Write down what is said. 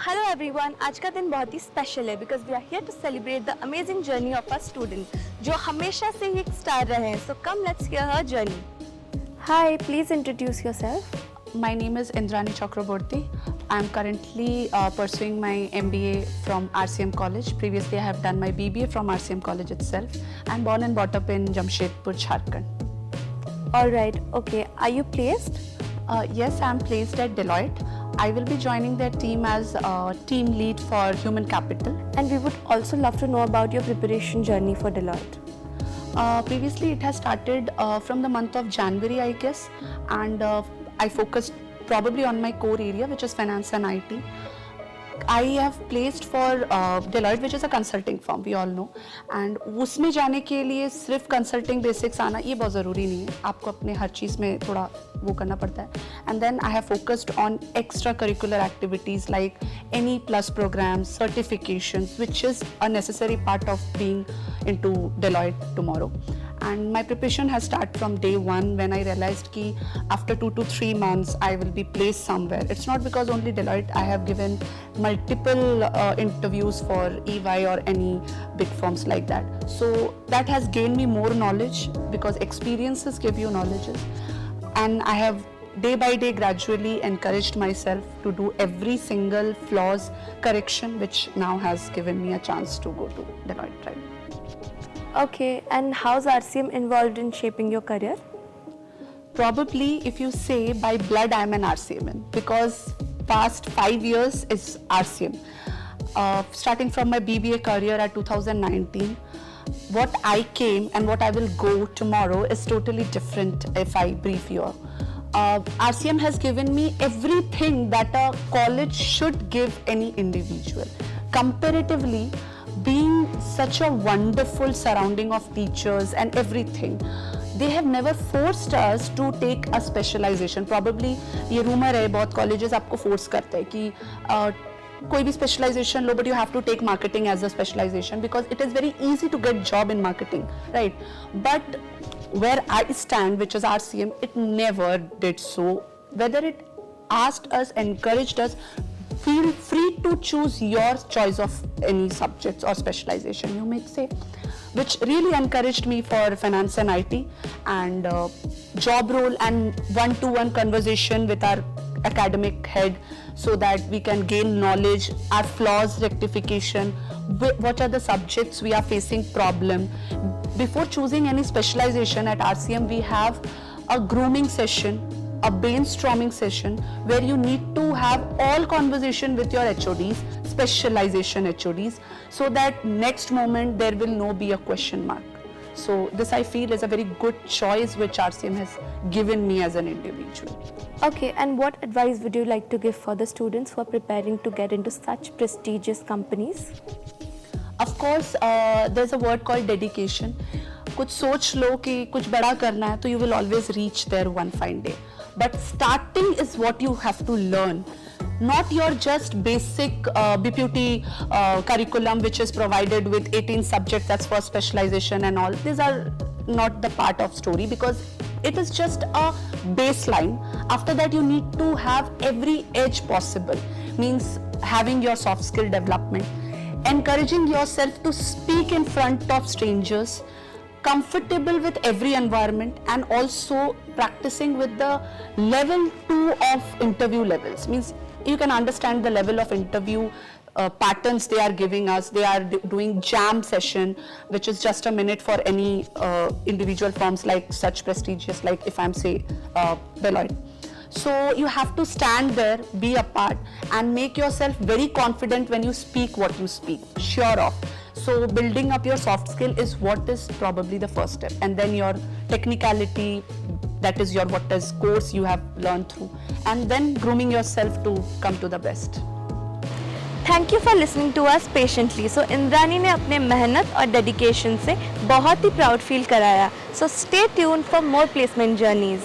Hello everyone, आज का दिन बहुत ही स्पेशल है because we are here to celebrate the amazing journey of a student जो हमेशा से ही एक स्टार रहे हैं. So come let's hear her journey. Hi, please introduce yourself. My name is Indrani Chakraborty. I am currently pursuing my MBA from RCM College. Previously, I have done my BBA from RCM College itself. I am born and brought up in Jamshedpur, Jharkhand. All right, okay. Are you placed? Yes, I am placed at Deloitte. I will be joining their team as team lead for human capital. And we would also love to know about your preparation journey for Deloitte. Previously, it has started from the month of January, I guess, and I focused probably on my core area, which is finance and IT. I have placed for Deloitte, which is a consulting firm, we all know. And उसमें जाने के लिए सिर्फ consulting basics आना ये बहुत ज़रूरी नहीं है. आपको अपने हर चीज़ में थोड़ा वो करना पड़ता है. And then I have focused on extracurricular activities like NE plus programs, certifications, which is a necessary part of being into Deloitte tomorrow. And my preparation has started from day one when I realized कि after 2 to 3 months I will be placed somewhere. It's not because only Deloitte. I have given multiple interviews for EY or any big firms like that. So that has gained me more knowledge because experiences give you knowledges. And I have day by day gradually encouraged myself to do every single flaws correction, which now has given me a chance to go to Deloitte, right? Okay, and how's RCM involved in shaping your career? Probably, if you say by blood, I'm an RCMan because past 5 years is RCM. Starting from my BBA career at 2019, what I came and what I will go tomorrow is totally different if I brief you. RCM has given me everything that a college should give any individual. Comparatively, being such a wonderful surrounding of teachers and everything, they have never forced us to take a specialization. Probably ये rumor है बहुत colleges आपको force करते हैं कि कोई भी specialization low, but you have to take marketing as a specialization because it is very easy to get job in marketing, right? But where I stand, which is RCM, it never did so. Whether it asked us, encouraged us, feel free to choose your choice of any subjects or specialization you may say, which really encouraged me for finance and IT and job role and one-to-one conversation with our academic head so that we can gain knowledge, our flaws rectification, what are the subjects we are facing problem. Before choosing any specialization at RCM, we have a grooming session, a brainstorming session where you need to have all conversation with your HODs, specialization HODs, so that next moment there will no be a question mark. So this I feel is a very good choice which RCM has given me as an individual. Okay, and what advice would you like to give for the students who are preparing to get into such prestigious companies? Of course, there's a word called dedication. कुछ सोच लो कि कुछ बड़ा करना है तो you will always reach there one fine day. But starting is what you have to learn, not your just basic BPUT curriculum which is provided with 18 subjects, that's for specialization and all. These are not the part of story because it is just a baseline. After that you need to have every edge possible, means having your soft skill development, encouraging yourself to speak in front of strangers, comfortable with every environment, and also practicing with the level 2 of interview levels, means you can understand the level of interview patterns they are giving us. They are doing jam session, which is just a minute for any individual firms like such prestigious, like if I'm say Deloitte. So you have to stand there, be a part, and make yourself very confident when you speak what you speak, sure of. So building up your soft skill is what is probably the first step, and then your technicality, that is your what is course you have learned through, and then grooming yourself to come to the best. Thank you for listening to us patiently. So Indrani ने अपने मेहनत और dedication से बहुत ही proud feel कराया. So stay tuned for more placement journeys.